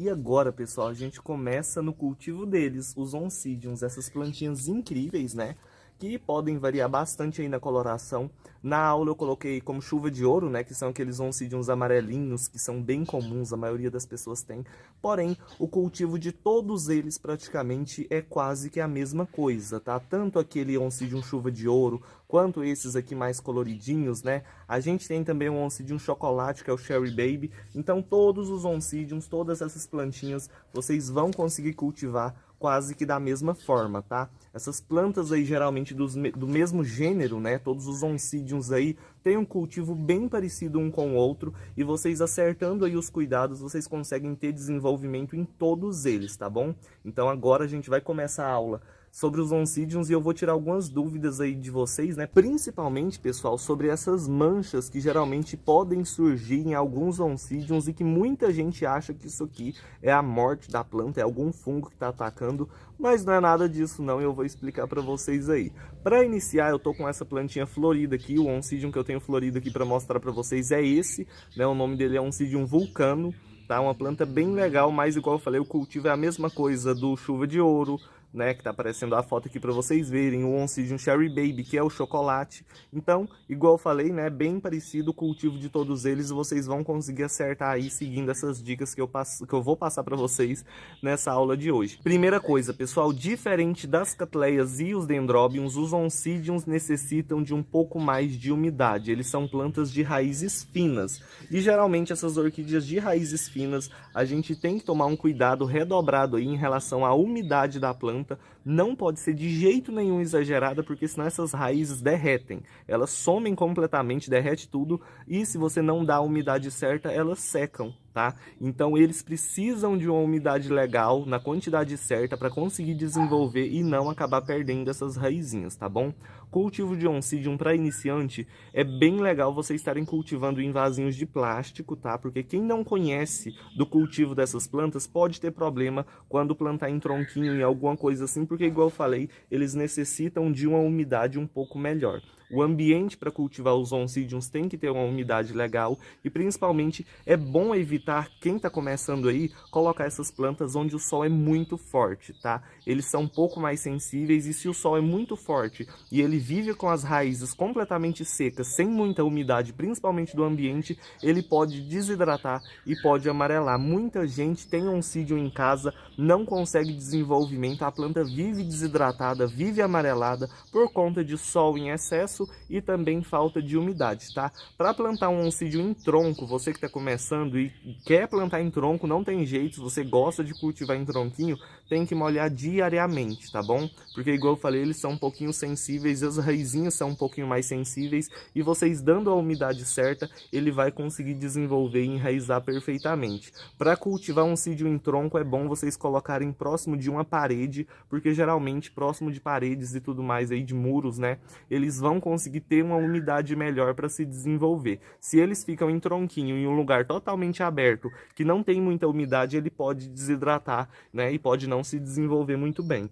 E agora, pessoal, a gente começa no cultivo deles, os Oncidiums, essas plantinhas incríveis, né? Que podem variar bastante aí na coloração. Na aula eu coloquei como chuva de ouro, né? Que são aqueles Oncidiums amarelinhos, que são bem comuns, a maioria das pessoas tem. Porém, o cultivo de todos eles praticamente é quase que a mesma coisa, tá? Tanto aquele Oncidium chuva de ouro, quanto esses aqui mais coloridinhos, né? A gente tem também um Oncidium chocolate, que é o Cherry Baby. Então, todos os Oncidiums, todas essas plantinhas, vocês vão conseguir cultivar quase que da mesma forma, tá? Essas plantas aí, geralmente do mesmo gênero, né? Todos os Oncidiums aí têm um cultivo bem parecido um com o outro. E vocês acertando aí os cuidados, vocês conseguem ter desenvolvimento em todos eles, tá bom? Então agora a gente vai começar a aula sobre os Oncidiums e eu vou tirar algumas dúvidas aí de vocês, né? Principalmente, pessoal, sobre essas manchas que geralmente podem surgir em alguns Oncidiums e que muita gente acha que isso aqui é a morte da planta, é algum fungo que está atacando, mas não é nada disso não, eu vou explicar para vocês aí. Para iniciar, eu tô com essa plantinha florida aqui, o Oncidium que eu tenho florido aqui para mostrar para vocês é esse, né? O nome dele é Oncidium vulcano, tá? Uma planta bem legal, mas igual eu falei, o cultivo é a mesma coisa do chuva de ouro, né, que tá aparecendo a foto aqui para vocês verem, o Oncidium Cherry Baby, que é o chocolate. Então, igual eu falei, né, bem parecido o cultivo de todos eles, vocês vão conseguir acertar aí seguindo essas dicas que eu vou passar para vocês nessa aula de hoje. Primeira coisa, pessoal, diferente das catleias e os dendróbiums, os Oncidiums necessitam de um pouco mais de umidade. Eles são plantas de raízes finas. E geralmente essas orquídeas de raízes finas, a gente tem que tomar um cuidado redobrado aí em relação à umidade da planta. Não pode ser de jeito nenhum exagerada, porque senão essas raízes derretem. Elas somem completamente, derrete tudo, e se você não dá a umidade certa, elas secam, tá? Então eles precisam de uma umidade legal, na quantidade certa, para conseguir desenvolver e não acabar perdendo essas raizinhas, tá bom? Cultivo de Oncidium para iniciante é bem legal vocês estarem cultivando em vasinhos de plástico, tá? Porque quem não conhece do cultivo dessas plantas pode ter problema quando plantar em tronquinho, em alguma coisa assim, porque igual eu falei, eles necessitam de uma umidade um pouco melhor. O ambiente para cultivar os Oncidiums tem que ter uma umidade legal e principalmente é bom evitar, quem está começando aí, colocar essas plantas onde o sol é muito forte, tá? Eles são um pouco mais sensíveis e se o sol é muito forte e ele vive com as raízes completamente secas, sem muita umidade, principalmente do ambiente, ele pode desidratar e pode amarelar. Muita gente tem Oncidium em casa, não consegue desenvolvimento, a planta vive desidratada, vive amarelada por conta de sol em excesso e também falta de umidade, tá? Para plantar um Oncidium em tronco, você que está começando e quer plantar em tronco, não tem jeito, se você gosta de cultivar em tronquinho, tem que molhar diariamente, tá bom? Porque igual eu falei, eles são um pouquinho sensíveis, as raizinhas são um pouquinho mais sensíveis e vocês dando a umidade certa, ele vai conseguir desenvolver e enraizar perfeitamente. Para cultivar um Oncidium em tronco é bom vocês colocarem próximo de uma parede, porque geralmente próximo de paredes e tudo mais aí de muros, né, eles vão conseguir ter uma umidade melhor para se desenvolver. Se eles ficam em tronquinho em um lugar totalmente aberto, que não tem muita umidade, ele pode desidratar, né, e pode não se desenvolver muito bem.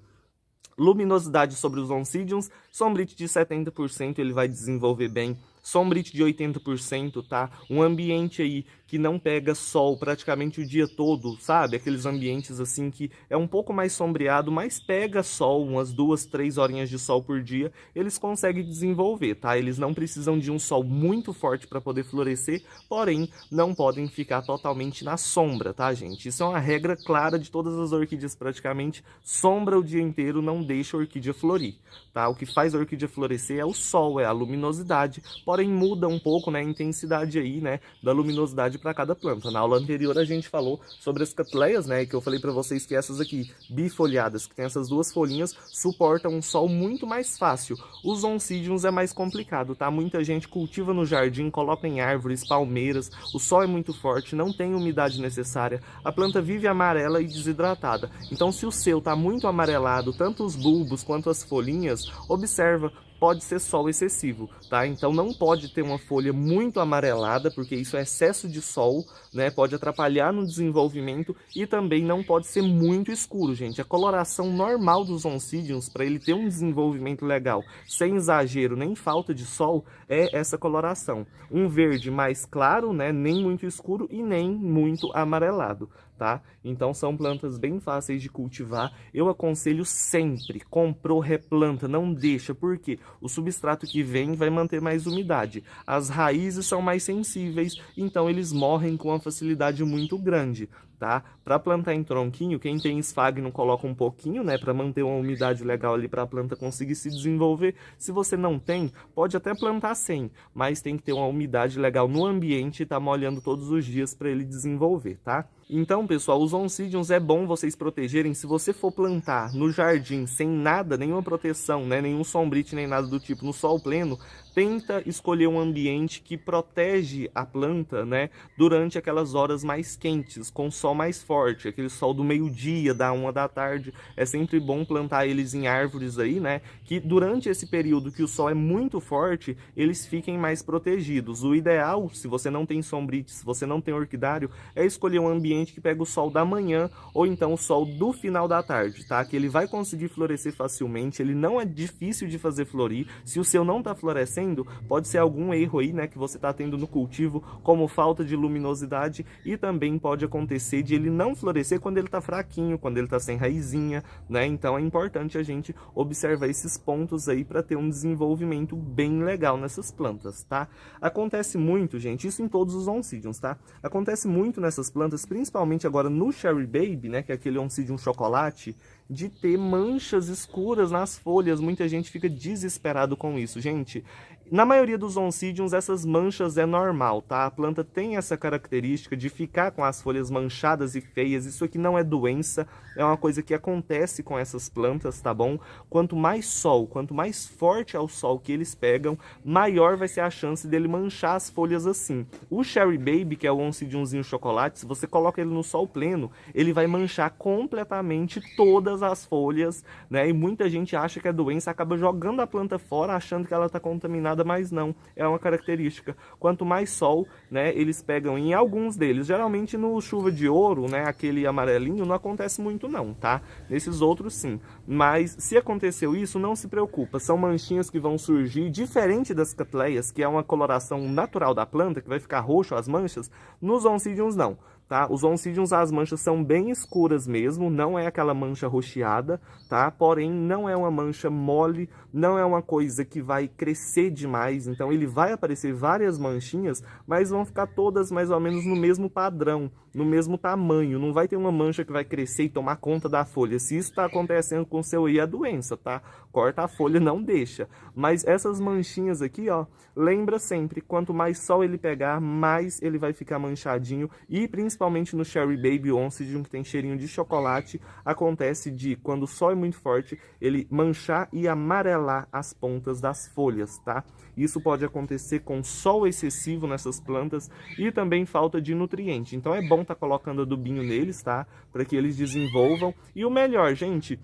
Luminosidade sobre os Oncidiums, Sombrite de 70% ele vai desenvolver bem, Sombrite de 80%, tá? Um ambiente aí que não pega sol praticamente o dia todo, sabe? Aqueles ambientes assim que é um pouco mais sombreado, mas pega sol, umas 2, 3 horinhas de sol por dia, eles conseguem desenvolver, tá? Eles não precisam de um sol muito forte para poder florescer, porém não podem ficar totalmente na sombra, tá, gente? Isso é uma regra clara de todas as orquídeas praticamente, sombra o dia inteiro não deixa a orquídea florir, tá? O que faz a orquídea florescer é o sol, é a luminosidade, porém muda um pouco, né, a intensidade aí, né, da luminosidade para cada planta. Na aula anterior a gente falou sobre as catleias, né, que eu falei para vocês que essas aqui, bifoliadas, que tem essas duas folhinhas, suportam um sol muito mais fácil. Os Oncidiums é mais complicado, tá? Muita gente cultiva no jardim, coloca em árvores, palmeiras, o sol é muito forte, não tem umidade necessária, a planta vive amarela e desidratada. Então se o seu tá muito amarelado, tanto os bulbos quanto as folhinhas, observa, pode ser sol excessivo, tá? Então não pode ter uma folha muito amarelada, porque isso é excesso de sol, né? Pode atrapalhar no desenvolvimento e também não pode ser muito escuro, gente. A coloração normal dos Oncidiums, para ele ter um desenvolvimento legal, sem exagero nem falta de sol, é essa coloração. Um verde mais claro, né? Nem muito escuro e nem muito amarelado, tá? Então são plantas bem fáceis de cultivar. Eu aconselho sempre, comprou, replanta, não deixa, porque o substrato que vem vai manter mais umidade. As raízes são mais sensíveis, então eles morrem com uma facilidade muito grande, tá? Para plantar em tronquinho, quem tem esfagno coloca um pouquinho, né, para manter uma umidade legal ali para a planta conseguir se desenvolver. Se você não tem, pode até plantar sem, mas tem que ter uma umidade legal no ambiente e tá molhando todos os dias para ele desenvolver, tá? Então, pessoal, os Oncidiums é bom vocês protegerem. Se você for plantar no jardim sem nada, nenhuma proteção, né, nenhum sombrite, nem nada do tipo, no sol pleno, tenta escolher um ambiente que protege a planta, né, durante aquelas horas mais quentes, com sol mais forte, aquele sol do meio-dia, da 1 da tarde. É sempre bom plantar eles em árvores aí, né, que durante esse período que o sol é muito forte, eles fiquem mais protegidos. O ideal, se você não tem sombrite, se você não tem orquidário, é escolher um ambiente que pega o sol da manhã ou então o sol do final da tarde, tá? Que ele vai conseguir florescer facilmente, ele não é difícil de fazer florir. Se o seu não tá florescendo, pode ser algum erro aí, né, que você tá tendo no cultivo, como falta de luminosidade, e também pode acontecer de ele não florescer quando ele tá fraquinho, quando ele tá sem raizinha, né? Então é importante a gente observar esses pontos aí para ter um desenvolvimento bem legal nessas plantas, tá? Acontece muito, gente, isso em todos os Oncidiums, tá? Acontece muito nessas plantas, principalmente agora no Cherry Baby, né, que é aquele Oncidium chocolate, de ter manchas escuras nas folhas. Muita gente fica desesperado com isso, gente. Na maioria dos Oncidiums, essas manchas é normal, tá? A planta tem essa característica de ficar com as folhas manchadas e feias. Isso aqui não é doença, é uma coisa que acontece com essas plantas, tá bom? Quanto mais sol, quanto mais forte é o sol que eles pegam, maior vai ser a chance dele manchar as folhas assim. O Cherry Baby, que é o Oncidiumzinho chocolate, se você coloca ele no sol pleno, ele vai manchar completamente todas as folhas, né? E muita gente acha que é doença, acaba jogando a planta fora, achando que ela tá contaminada, mas não, é uma característica. Quanto mais sol, né, eles pegam em alguns deles. Geralmente no chuva de ouro, né, aquele amarelinho, não acontece muito não, tá? Nesses outros sim. Mas se aconteceu isso, não se preocupa. São manchinhas que vão surgir, diferente das catleias, que é uma coloração natural da planta, que vai ficar roxo as manchas. Nos Oncidiums não. Tá? Os Oncidiums, as manchas são bem escuras mesmo, não é aquela mancha roxeada, tá? Porém, não é uma mancha mole, não é uma coisa que vai crescer demais, então ele vai aparecer várias manchinhas, mas vão ficar todas mais ou menos no mesmo padrão, no mesmo tamanho, não vai ter uma mancha que vai crescer e tomar conta da folha. Se isso está acontecendo com o seu aí, é doença, tá? Corta a folha, não deixa. Mas essas manchinhas aqui, ó, lembra sempre, quanto mais sol ele pegar, mais ele vai ficar manchadinho, e principalmente no Cherry Baby Oncidium, que tem cheirinho de chocolate, acontece de, quando o sol é muito forte, ele manchar e amarelar as pontas das folhas, tá? Isso pode acontecer com sol excessivo nessas plantas e também falta de nutriente. Então é bom estar colocando adubinho neles, tá? Para que eles desenvolvam. E o melhor, gente,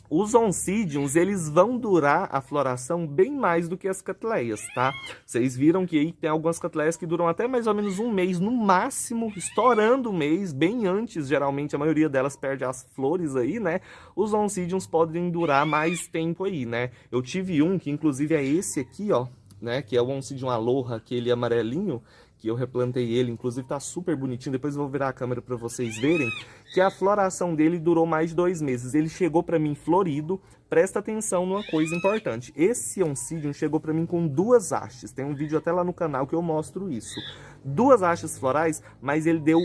os Oncidiums, eles vão durar a floração bem mais do que as catleias, tá? Vocês viram que aí tem algumas catleias que duram até mais ou menos um mês, no máximo, estourando o mês, bem antes, geralmente a maioria delas perde as flores aí, né? Os Oncidiums podem durar mais tempo aí, né? Eu tive um que inclusive é esse aqui, ó, né? Que é o Oncidium Aloha, aquele amarelinho, que eu replantei ele, inclusive tá super bonitinho, depois eu vou virar a câmera para vocês verem, que a floração dele durou mais de 2 meses. Ele chegou para mim florido. Presta atenção numa coisa importante, esse Oncidium chegou para mim com 2 hastes, tem um vídeo até lá no canal que eu mostro isso. 2 hastes florais, mas ele deu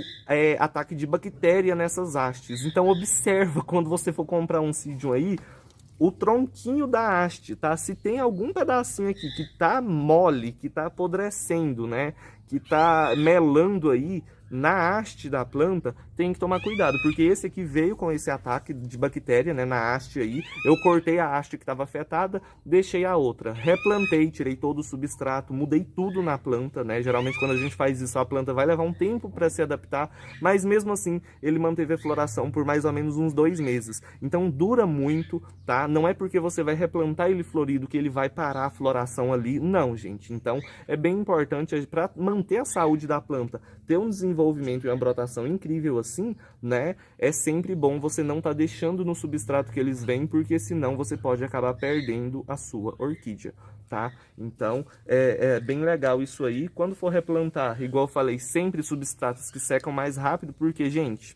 ataque de bactéria nessas hastes. Então observa quando você for comprar um Oncidium aí, o tronquinho da haste, tá? Se tem algum pedacinho aqui que tá mole, que tá apodrecendo, né? Que tá melando aí na haste da planta, tem que tomar cuidado, porque esse aqui veio com esse ataque de bactéria, né, na haste aí. Eu cortei a haste que estava afetada, deixei a outra, replantei, tirei todo o substrato, mudei tudo na planta, né? Geralmente quando a gente faz isso, a planta vai levar um tempo para se adaptar, mas mesmo assim ele manteve a floração por mais ou menos uns 2 meses. Então dura muito, tá? Não é porque você vai replantar ele florido que ele vai parar a floração ali, não, gente. Então é bem importante para manter a saúde da planta, ter um desenvolvimento e uma brotação incrível assim, né? É sempre bom você não tá deixando no substrato que eles vêm, porque senão você pode acabar perdendo a sua orquídea, tá? Então é bem legal isso aí. Quando for replantar, igual eu falei, sempre substratos que secam mais rápido, porque, gente,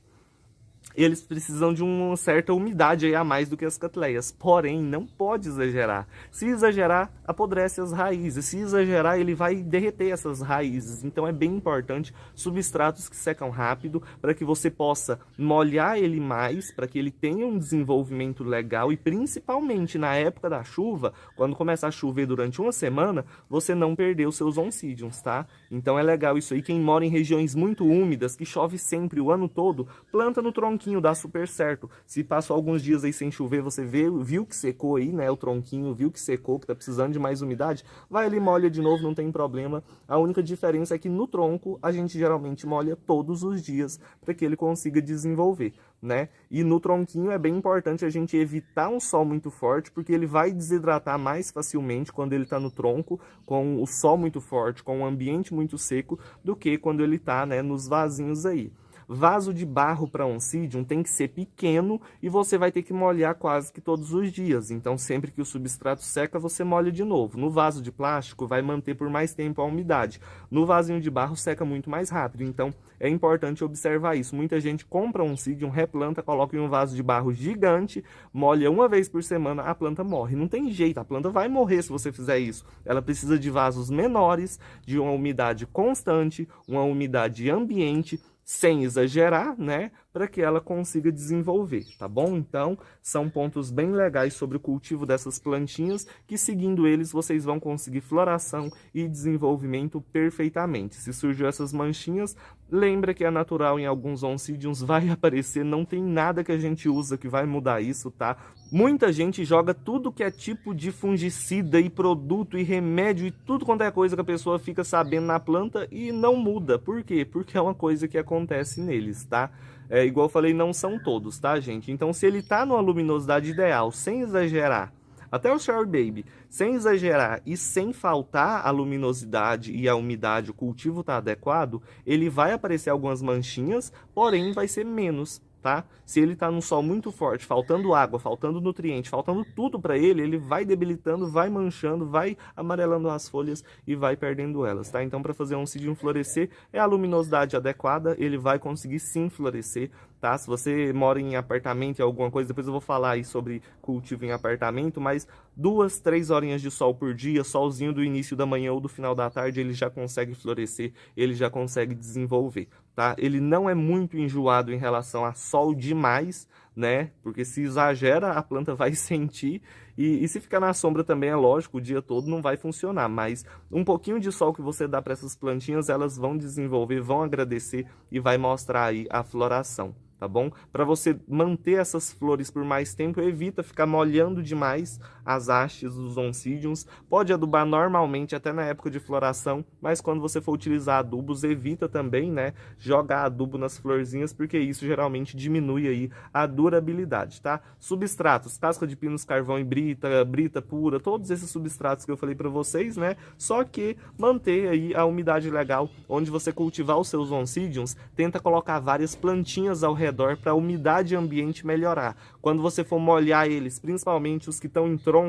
eles precisam de uma certa umidade aí a mais do que as catleias. Porém, não pode exagerar. Se exagerar, apodrece as raízes. Se exagerar, ele vai derreter essas raízes. Então é bem importante substratos que secam rápido para que você possa molhar ele mais, para que ele tenha um desenvolvimento legal e principalmente na época da chuva, quando começa a chover durante uma semana, você não perder os seus oncidiums, tá? Então é legal isso aí. Quem mora em regiões muito úmidas, que chove sempre o ano todo, planta no tronquinho, dá super certo. Se passou alguns dias aí sem chover, você viu que secou aí, né, o tronquinho, viu que secou, que tá precisando de mais umidade, vai ali, molha de novo, não tem problema. A única diferença é que no tronco, a gente geralmente molha todos os dias, para que ele consiga desenvolver, né? E no tronquinho é bem importante a gente evitar um sol muito forte, porque ele vai desidratar mais facilmente quando ele tá no tronco, com o sol muito forte, com o ambiente muito seco, do que quando ele tá, né, nos vasinhos aí. Vaso de barro para oncidium tem que ser pequeno e você vai ter que molhar quase que todos os dias. Então, sempre que o substrato seca, você molha de novo. No vaso de plástico, vai manter por mais tempo a umidade. No vasinho de barro, seca muito mais rápido. Então, é importante observar isso. Muita gente compra oncidium, replanta, coloca em um vaso de barro gigante, molha uma vez por semana, a planta morre. Não tem jeito, a planta vai morrer se você fizer isso. Ela precisa de vasos menores, de uma umidade constante, uma umidade ambiente, sem exagerar, né, para que ela consiga desenvolver, tá bom? Então, são pontos bem legais sobre o cultivo dessas plantinhas, que seguindo eles, vocês vão conseguir floração e desenvolvimento perfeitamente. Se surgiu essas manchinhas, lembra que é natural, em alguns oncidiums vai aparecer, não tem nada que a gente usa que vai mudar isso, tá? Muita gente joga tudo que é tipo de fungicida e produto e remédio e tudo quanto é coisa que a pessoa fica sabendo na planta e não muda. Por quê? Porque é uma coisa que acontece neles, tá? É, igual eu falei, não são todos, tá, gente? Então, se ele tá numa luminosidade ideal, sem exagerar, até o Cherry Baby, sem exagerar e sem faltar a luminosidade e a umidade, o cultivo tá adequado, ele vai aparecer algumas manchinhas, porém vai ser menos, tá? Se ele tá num sol muito forte, faltando água, faltando nutriente, faltando tudo para ele, ele vai debilitando, vai manchando, vai amarelando as folhas e vai perdendo elas, tá? Então, para fazer um oncidium florescer, é a luminosidade adequada, ele vai conseguir sim florescer, tá? Se você mora em apartamento, alguma coisa, depois eu vou falar aí sobre cultivo em apartamento, mas 2, 3 horinhas de sol por dia, solzinho do início da manhã ou do final da tarde, ele já consegue florescer, ele já consegue desenvolver, tá? Ele não é muito enjoado em relação a sol demais, né? Porque se exagera, a planta vai sentir. E se ficar na sombra também, é lógico, o dia todo não vai funcionar. Mas um pouquinho de sol que você dá para essas plantinhas, elas vão desenvolver, vão agradecer e vai mostrar aí a floração, tá bom? Para você manter essas flores por mais tempo, evita ficar molhando demais as hastes dos oncidiums. Pode adubar normalmente até na época de floração, mas quando você for utilizar adubos, evita também, né, jogar adubo nas florzinhas, porque isso geralmente diminui aí a durabilidade, tá? Substratos, casca de pinos, carvão e brita pura, todos esses substratos que eu falei para vocês, né? Só que manter aí a umidade legal, onde você cultivar os seus oncidiums, tenta colocar várias plantinhas ao redor para a umidade ambiente melhorar. Quando você for molhar eles, principalmente os que estão em troncos,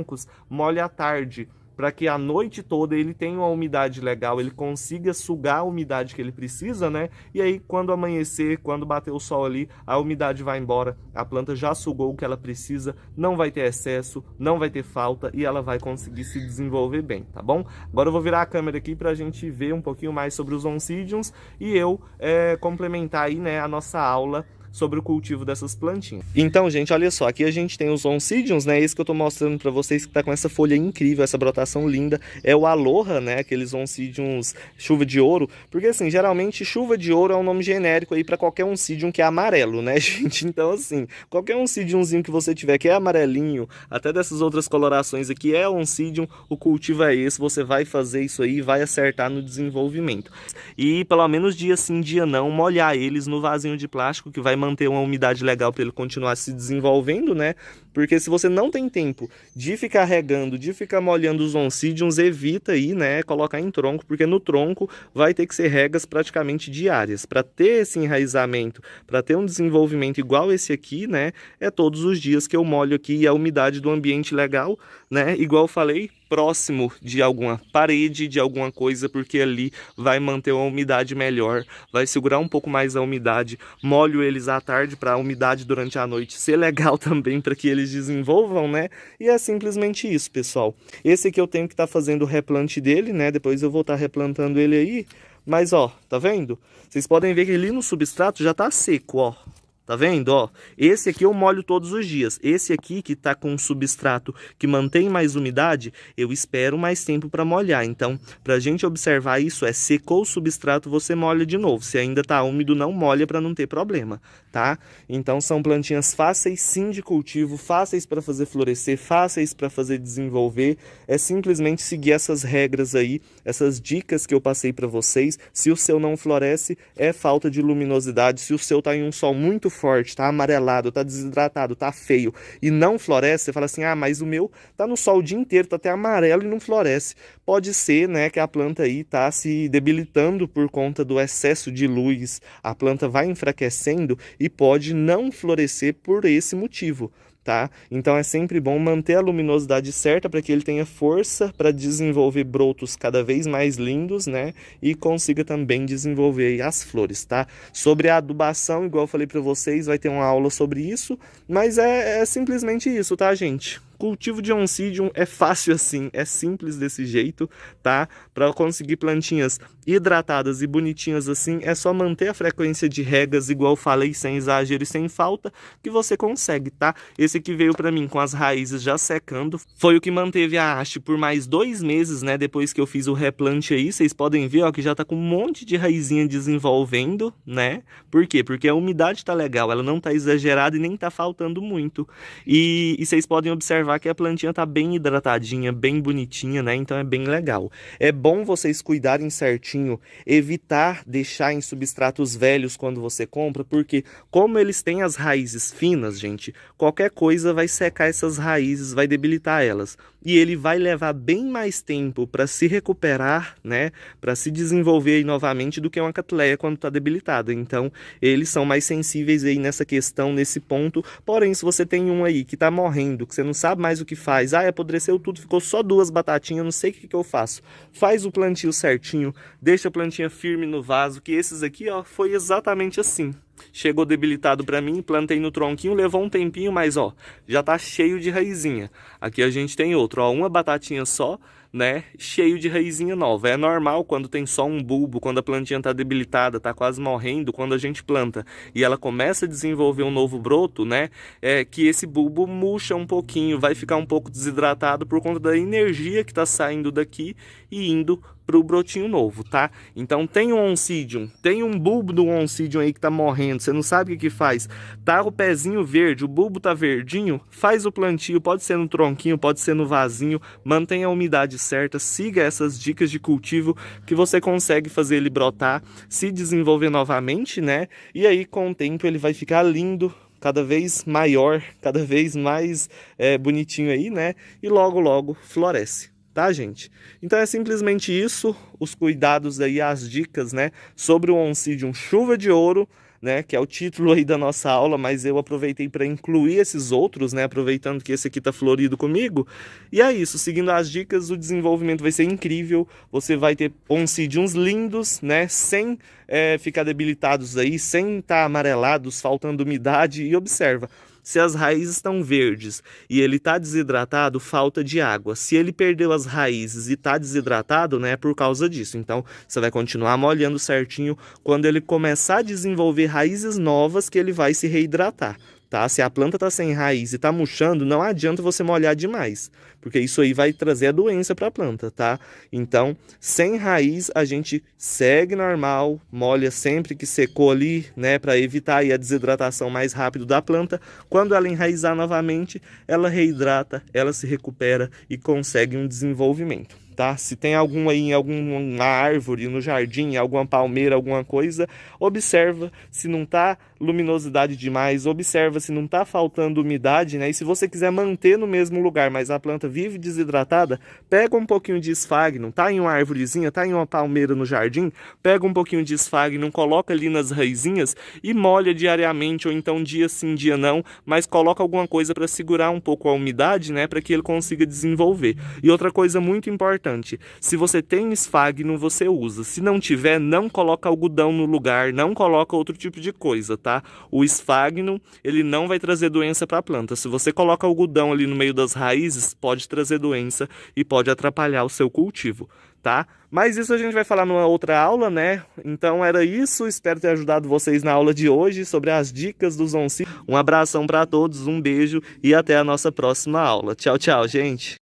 molhe à tarde, para que a noite toda ele tenha uma umidade legal, ele consiga sugar a umidade que ele precisa, né? E aí, quando amanhecer, quando bater o sol ali, a umidade vai embora, a planta já sugou o que ela precisa, não vai ter excesso, não vai ter falta e ela vai conseguir se desenvolver bem, tá bom? Agora eu vou virar a câmera aqui para a gente ver um pouquinho mais sobre os oncidiums e eu complementar aí, né, a nossa aula sobre o cultivo dessas plantinhas. Então, gente, olha só, aqui a gente tem os oncidiums, né, esse que eu tô mostrando pra vocês que tá com essa folha incrível, essa brotação linda, é o Aloha, né, aqueles oncidiums chuva de ouro, porque assim, geralmente chuva de ouro é um nome genérico aí pra qualquer oncidium que é amarelo, né, gente, então assim, qualquer oncidiumzinho que você tiver que é amarelinho, até dessas outras colorações aqui é oncidium, o cultivo é esse, você vai fazer isso aí e vai acertar no desenvolvimento. E pelo menos dia sim, dia não, molhar eles no vasinho de plástico que vai manter uma umidade legal para ele continuar se desenvolvendo, né? Porque se você não tem tempo de ficar regando, de ficar molhando os oncidiums, evita aí, né, colocar em tronco, porque no tronco vai ter que ser regas praticamente diárias. Para ter esse enraizamento, para ter um desenvolvimento igual esse aqui, né, é todos os dias que eu molho aqui e a umidade do ambiente legal, né, igual eu falei, próximo de alguma parede, de alguma coisa, porque ali vai manter uma umidade melhor, vai segurar um pouco mais a umidade. Molho eles à tarde para a umidade durante a noite ser legal também, para que eles desenvolvam, né? E é simplesmente isso, pessoal. Esse aqui eu tenho que estar fazendo o replante dele, né? Depois eu vou estar replantando ele aí. Mas, ó, tá vendo? Vocês podem ver que ali no substrato já tá seco, ó. Tá vendo, ó? Esse aqui eu molho todos os dias. Esse aqui que tá com um substrato que mantém mais umidade, eu espero mais tempo para molhar. Então, pra gente observar isso, secou o substrato, você molha de novo. Se ainda tá úmido, não molha para não ter problema, tá? Então, são plantinhas fáceis sim de cultivo, fáceis para fazer florescer, fáceis para fazer desenvolver. É simplesmente seguir essas regras aí, essas dicas que eu passei para vocês. Se o seu não floresce, é falta de luminosidade. Se o seu tá em um sol muito forte, tá amarelado, tá desidratado, tá feio e não floresce, você fala assim, ah, mas o meu tá no sol o dia inteiro, tá até amarelo e não floresce. Pode ser, né, que a planta aí tá se debilitando por conta do excesso de luz, a planta vai enfraquecendo e pode não florescer por esse motivo. Tá? Então é sempre bom manter a luminosidade certa para que ele tenha força para desenvolver brotos cada vez mais lindos, né? E consiga também desenvolver aí as flores, tá? Sobre a adubação, igual eu falei para vocês, vai ter uma aula sobre isso, mas é simplesmente isso, tá, gente? Cultivo de oncidium é fácil assim, é simples desse jeito, tá? Para conseguir plantinhas hidratadas e bonitinhas assim, é só manter a frequência de regas, igual eu falei, sem exagero e sem falta, que você consegue, tá? Esse aqui veio para mim com as raízes já secando, foi o que manteve a haste por mais 2 meses, né? Depois que eu fiz o replante aí, vocês podem ver, ó, que já tá com um monte de raizinha desenvolvendo, né? Por quê? Porque a umidade tá legal, ela não tá exagerada e nem tá faltando muito. E vocês podem observar que a plantinha tá bem hidratadinha, bem bonitinha, né? Então é bem legal. É bom vocês cuidarem certinho, evitar deixar em substratos velhos quando você compra, porque como eles têm as raízes finas, gente, qualquer coisa vai secar essas raízes, vai debilitar elas. E ele vai levar bem mais tempo para se recuperar, né? Para se desenvolver aí novamente do que uma catleia quando está debilitada. Então, eles são mais sensíveis aí nessa questão, nesse ponto. Porém, se você tem um aí que está morrendo, que você não sabe mais o que faz, apodreceu tudo, ficou só 2 batatinhas, não sei o que eu faço. Faz o plantio certinho, deixa a plantinha firme no vaso, que esses aqui, ó, foi exatamente assim. Chegou debilitado para mim, plantei no tronquinho, levou um tempinho, mas ó, já tá cheio de raizinha. Aqui a gente tem outro, ó, uma batatinha só, né, cheio de raizinha nova. É normal quando tem só um bulbo, quando a plantinha tá debilitada, tá quase morrendo, quando a gente planta e ela começa a desenvolver um novo broto, né, que esse bulbo murcha um pouquinho, vai ficar um pouco desidratado por conta da energia que tá saindo daqui e indo pro brotinho novo, tá? Então tem um oncidium, tem um bulbo do oncidium aí que tá morrendo, você não sabe o que faz, tá o pezinho verde, o bulbo tá verdinho, faz o plantio, pode ser no tronquinho, pode ser no vasinho, mantenha a umidade certa, siga essas dicas de cultivo que você consegue fazer ele brotar, se desenvolver novamente, né? E aí com o tempo ele vai ficar lindo, cada vez maior, cada vez mais bonitinho aí, né? E logo logo floresce. Tá, gente? Então é simplesmente isso, os cuidados aí, as dicas, né, sobre o Oncidium Chuva de Ouro, né, que é o título aí da nossa aula, mas eu aproveitei para incluir esses outros, né, aproveitando que esse aqui tá florido comigo. E é isso, seguindo as dicas, o desenvolvimento vai ser incrível, você vai ter Oncidiums lindos, né, sem ficar debilitados aí, sem estar amarelados, faltando umidade, e observa. Se as raízes estão verdes e ele está desidratado, falta de água. Se ele perdeu as raízes e está desidratado, né, é por causa disso. Então, você vai continuar molhando certinho. Quando ele começar a desenvolver raízes novas, que ele vai se reidratar. Tá? Se a planta está sem raiz e está murchando, não adianta você molhar demais, porque isso aí vai trazer a doença para a planta, tá? Então, sem raiz, a gente segue normal, molha sempre que secou ali, né, para evitar aí a desidratação mais rápido da planta. Quando ela enraizar novamente, ela reidrata, ela se recupera e consegue um desenvolvimento. Tá? Se tem algum aí em alguma árvore, no jardim, alguma palmeira, alguma coisa, observa se não tá luminosidade demais, observa se não está faltando umidade, né? E se você quiser manter no mesmo lugar, mas a planta vive desidratada, pega um pouquinho de esfagno, tá em uma árvorezinha, tá em uma palmeira no jardim, pega um pouquinho de esfagno, coloca ali nas raizinhas e molha diariamente, ou então dia sim, dia não, mas coloca alguma coisa para segurar um pouco a umidade, né, para que ele consiga desenvolver. E outra coisa muito importante, se você tem esfagno, você usa. Se não tiver, não coloca algodão no lugar, não coloca outro tipo de coisa, tá? O esfagno, ele não vai trazer doença para a planta. Se você coloca algodão ali no meio das raízes, pode trazer doença e pode atrapalhar o seu cultivo, tá? Mas isso a gente vai falar numa outra aula, né? Então era isso, espero ter ajudado vocês na aula de hoje sobre as dicas dos Onsidium. Um abração para todos, um beijo e até a nossa próxima aula. Tchau, tchau, gente!